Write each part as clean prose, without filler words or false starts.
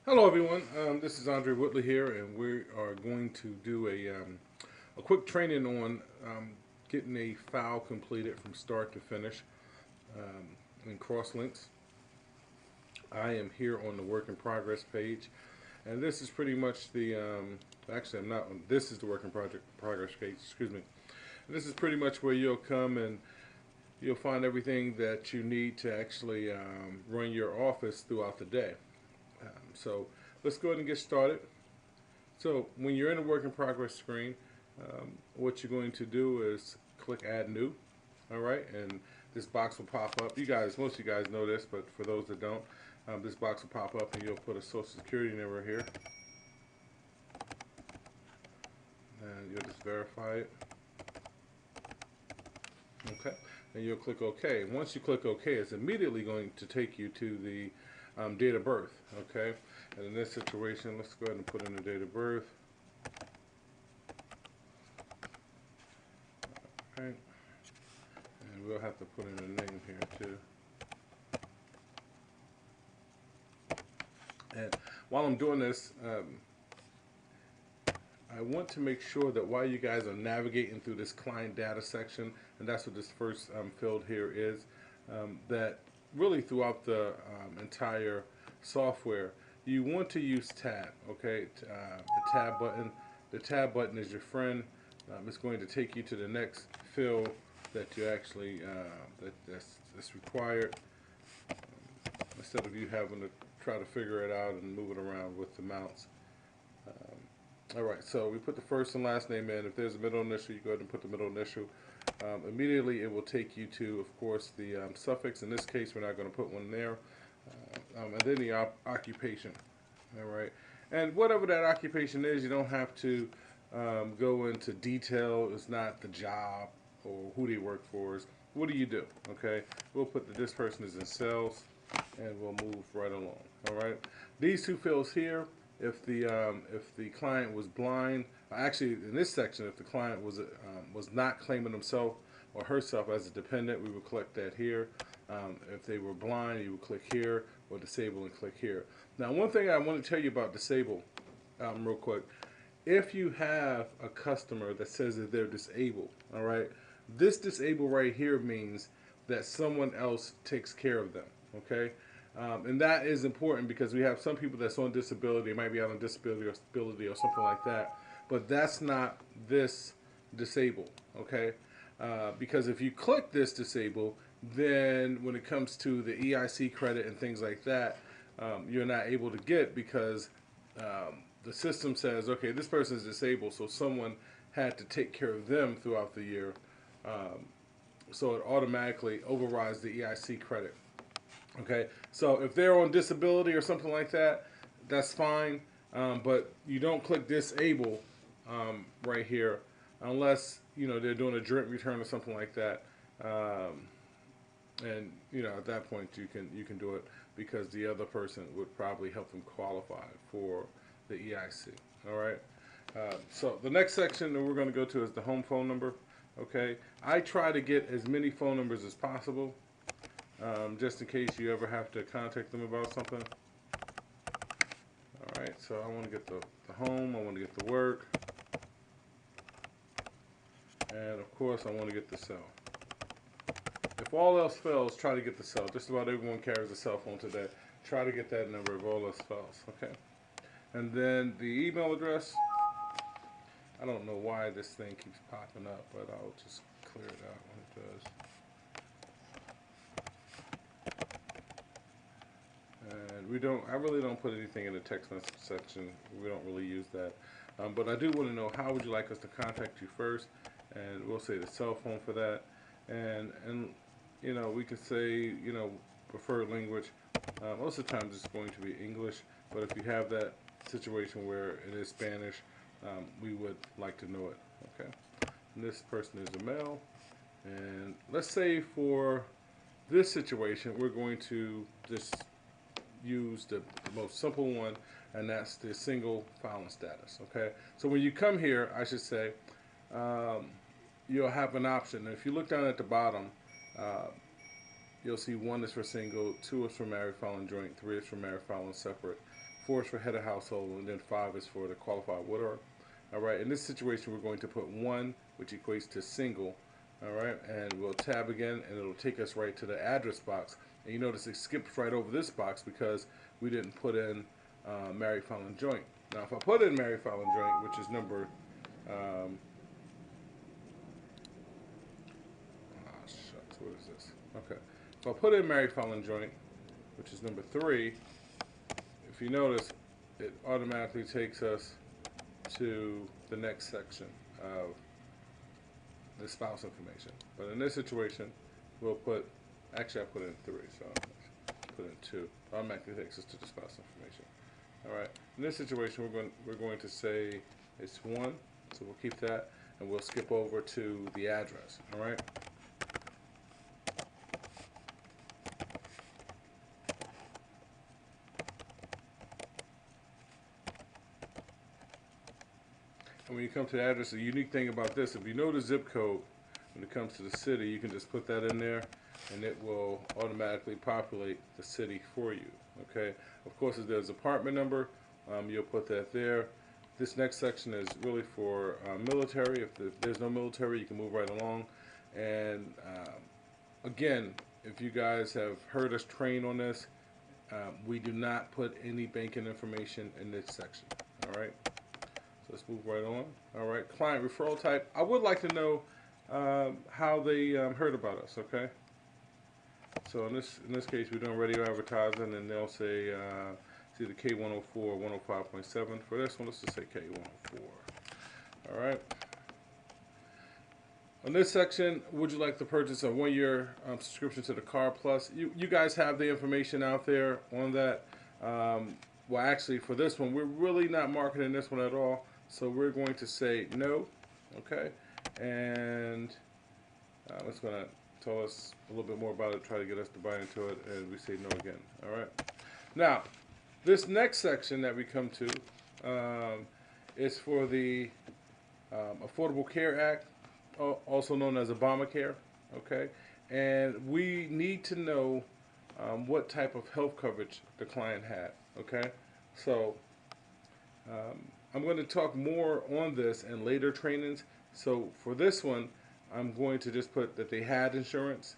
Hello, everyone. This is Andre Whitley here, and we are going to do a quick training on getting a file completed from start to finish in Crosslinks. I am here on the work in progress page, and this is pretty much the actually I'm not on, this is the work in progress page. Excuse me. And this is pretty much where you'll come and you'll find everything that you need to actually run your office throughout the day. So let's go ahead and get started. So when you're in the work in progress screen, what you're going to do is click Add New. All right, and this box will pop up. Most of you guys know this, but for those that don't, this box will pop up, and you'll put a social security number here, and you'll just verify it. Okay, and you'll click OK. Once you click OK, it's immediately going to take you to the date of birth. Okay, and in this situation, let's go ahead and put in the date of birth. All right, and we'll have to put in a name here too. And while I'm doing this, I want to make sure that while you guys are navigating through this client data section, and that's what this first field here is, that really throughout the entire software, you want to use tab. Okay, the tab button. The tab button is your friend. It's going to take you to the next field that you actually that's required, instead of you having to try to figure it out and move it around with the mouse. All right, so we put the first and last name in. If there's a middle initial, you go ahead and put the middle initial. Immediately, it will take you to, of course, the suffix. In this case, we're not going to put one there. And then the occupation. All right, and whatever that occupation is, you don't have to go into detail. It's not the job or who they work for. What do you do? Okay, we'll put that this person is in sales, and we'll move right along. All right, these two fields here. If the client was blind, actually in this section, if the client was not claiming himself or herself as a dependent, we would click that here. If they were blind, you would click here, or disable and click here. Now, one thing I want to tell you about disable, real quick. If you have a customer that says that they're disabled, all right, this disable right here means that someone else takes care of them. Okay. And that is important because we have some people that's on disability, might be out on disability or something like that, but that's not this disable, okay? Because if you click this disable, then when it comes to the EIC credit and things like that, you're not able to get because the system says, okay, this person is disabled, so someone had to take care of them throughout the year. So it automatically overrides the EIC credit. Okay, so if they're on disability or something like that, that's fine. But you don't click disable right here unless they're doing a joint return or something like that. And at that point you can do it because the other person would probably help them qualify for the EIC. All right. So the next section that we're going to go to is the home phone number. Okay, I try to get as many phone numbers as possible. Just in case you ever have to contact them about something. Alright, so I want to get the home, I want to get the work, and of course I want to get the cell. If all else fails, try to get the cell. Just about everyone carries a cell phone today. Try to get that number if all else fails, okay? And then the email address, I don't know why this thing keeps popping up, but I'll just clear it out when it does. And I really don't put anything in the text message section. We don't really use that. But I do want to know, how would you like us to contact you first? And we'll say the cell phone for that. And we could say, preferred language. Most of the times it's going to be English. But if you have that situation where it is Spanish, we would like to know it. Okay. And this person is a male. And let's say for this situation, we're going to just use the most simple one, and that's the single filing status. Okay, so when you come here, I should say, you'll have an option. And if you look down at the bottom, you'll see 1 is for single, 2 is for married filing joint, 3 is for married filing separate, 4 is for head of household, and then 5 is for the qualified widower. All right, in this situation, we're going to put 1, which equates to single. All right, and we'll tab again, and it'll take us right to the address box. And you notice it skips right over this box because we didn't put in married filing joint. Now, if I put in married filing joint, which is number, shucks, what is this? Okay, if I put in married filing joint, which is number 3, if you notice, it automatically takes us to the next section of the spouse information. But in this situation, we'll put, actually I put in 3, so I'll put in 2. Automatically takes us to the spouse information. All right. In this situation, we're going to say it's 1, so we'll keep that, and we'll skip over to the address. All right. And when you come to the address, the unique thing about this, if you know the zip code, when it comes to the city, you can just put that in there, and it will automatically populate the city for you. Okay. Of course, if there's apartment number, you'll put that there. This next section is really for military. If there's no military, you can move right along. And again, if you guys have heard us train on this, we do not put any banking information in this section. All right. So let's move right on. All right. Client referral type. I would like to know how they heard about us. Okay. So in this case, we're doing radio advertising, and they'll say it's either K104 or 105.7. For this one, let's just say K104. All right. On this section, would you like to purchase a 1-year subscription to the Car Plus? You guys have the information out there on that. Well, actually, for this one, we're really not marketing this one at all. So we're going to say no. Okay. And it's going to tell us a little bit more about it, try to get us to buy into it, and we say no again. All right. Now, this next section that we come to is for the Affordable Care Act, also known as Obamacare. Okay, and we need to know what type of health coverage the client had. Okay, so I'm going to talk more on this in later trainings. So for this one, I'm going to just put that they had insurance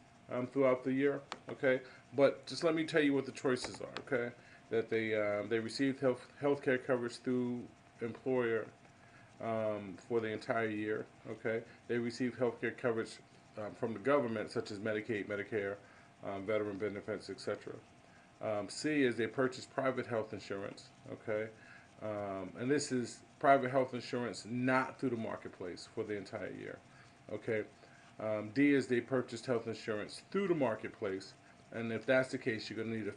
throughout the year, okay? But just let me tell you what the choices are, okay? That they received health care coverage through employer for the entire year, okay? They received health care coverage from the government, such as Medicaid, Medicare, veteran benefits, etc. C is they purchased private health insurance, okay? And this is private health insurance not through the marketplace for the entire year. Okay. D is they purchased health insurance through the marketplace, and if that's the case, you're going to need a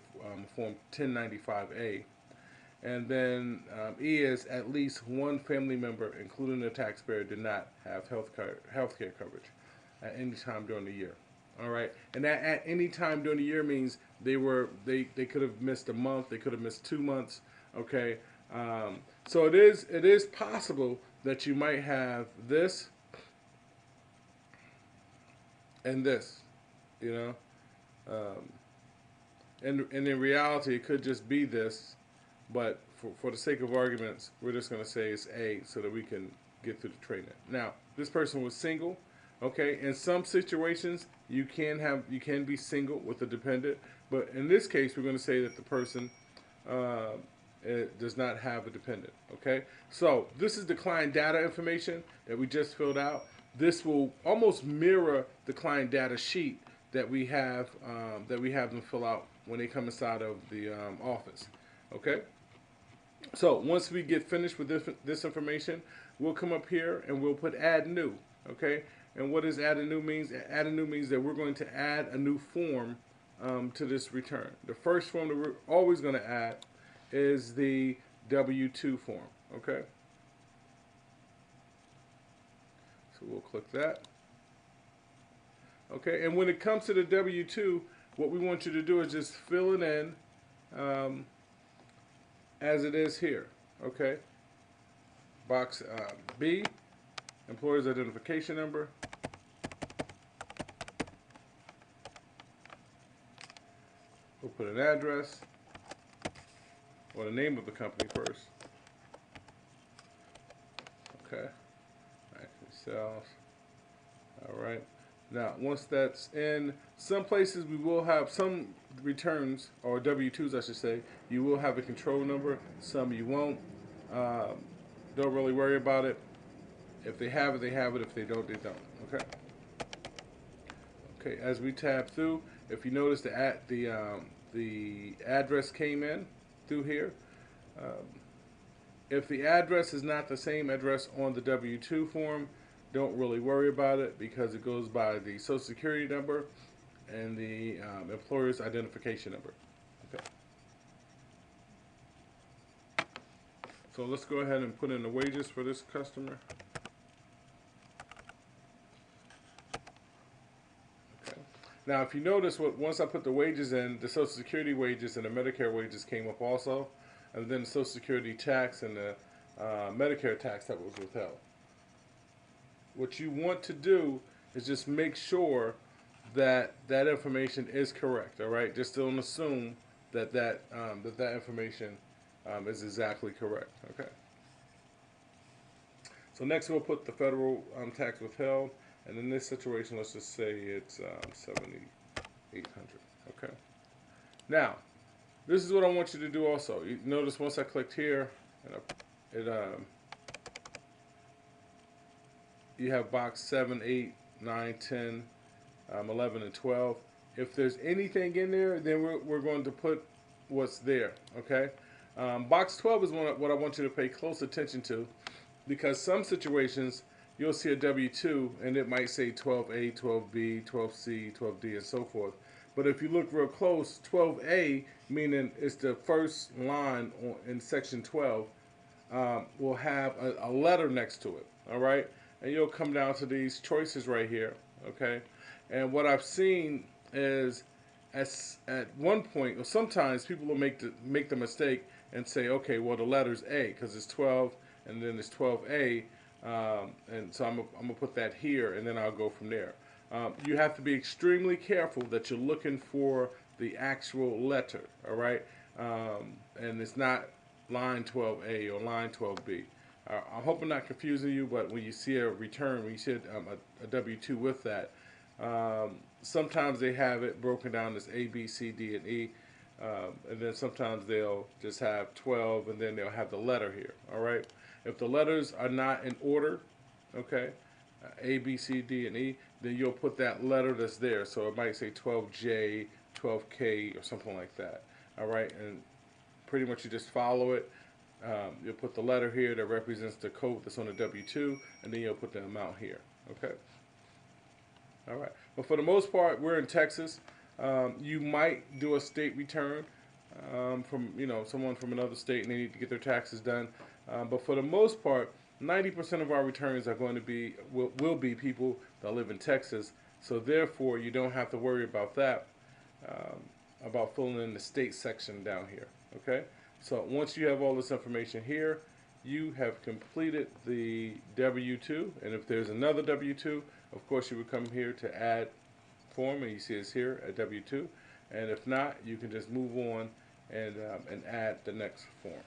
form 1095A. And then E is at least one family member, including the taxpayer, did not have health care coverage at any time during the year. All right, and that at any time during the year means they could have missed a month, they could have missed 2 months. Okay, so it is possible that you might have this and this, you know, and in reality it could just be this, but for the sake of arguments, we're just going to say it's A so that we can get through the training. Now, this person was single. Okay, in some situations you can be single with a dependent, but in this case we're going to say that the person does not have a dependent. Okay, so this is the client data information that we just filled out. This will almost mirror the client data sheet that we have them fill out when they come inside of the office. Okay, so once we get finished with this information, we'll come up here and we'll put add new. Okay, and what does add a new means? Add a new means that we're going to add a new form to this return. The first form that we're always going to add is the W-2 form. Okay, so we'll click that. Okay, and when it comes to the W-2, what we want you to do is just fill it in as it is here. Okay, box B, employer's identification number. We'll put an address. or the name of the company first. Okay, actually sales. All right. Now, once that's in, some places we will have some returns, or W-2s, I should say. You will have a control number. Some you won't. Um, don't really worry about it. If they have it, they have it. If they don't, they don't. Okay. Okay. As we tab through, if you notice the address came in through here. Um, if the address is not the same address on the W-2 form, don't really worry about it because it goes by the Social Security number and the employer's identification number. Okay. So let's go ahead and put in the wages for this customer. Okay. Now, if you notice, once I put the wages in, the Social Security wages and the Medicare wages came up also, and then the Social Security tax and the Medicare tax that was withheld. What you want to do is just make sure that that information is correct. All right, just don't assume that information is exactly correct. Okay. So next we'll put the federal tax withheld, and in this situation, let's just say it's 7,800. Okay. Now, this is what I want you to do also. You notice once I clicked here, and you have box 7, 8, 9, 10, 11, and 12. If there's anything in there, then we're going to put what's there. Okay. Box 12 is what I want you to pay close attention to, because some situations you'll see a W-2 and it might say 12A, 12B, 12C, 12D, and so forth. But if you look real close, 12A, meaning it's the first line in section 12, will have a letter next to it. All right, and you'll come down to these choices right here. Okay, and what I've seen is at one point, or sometimes people will make the mistake and say, okay, well the letter's A because it's 12 and then it's 12A, and so I'm gonna put that here and then I'll go from there. You have to be extremely careful that you're looking for the actual letter, all right? And it's not line 12A or line 12B. I hope I'm not confusing you, but when you see a return, when you see a W-2 with that, sometimes they have it broken down as A, B, C, D, and E, and then sometimes they'll just have 12, and then they'll have the letter here, all right? If the letters are not in order, okay, A, B, C, D, and E, then you'll put that letter that's there. So it might say 12J, 12K, or something like that. All right, and pretty much you just follow it. You'll put the letter here that represents the code that's on the W-2, and then you'll put the amount here. Okay. All right. But for the most part, we're in Texas. You might do a state return from someone from another state, and they need to get their taxes done. But for the most part, 90% of our returns are going to be will be people that live in Texas. So therefore, you don't have to worry about that, about filling in the state section down here. Okay. So once you have all this information here, you have completed the W-2. And if there's another W-2, of course you would come here to add form, and you see it's here at W-2. And if not, you can just move on and add the next form.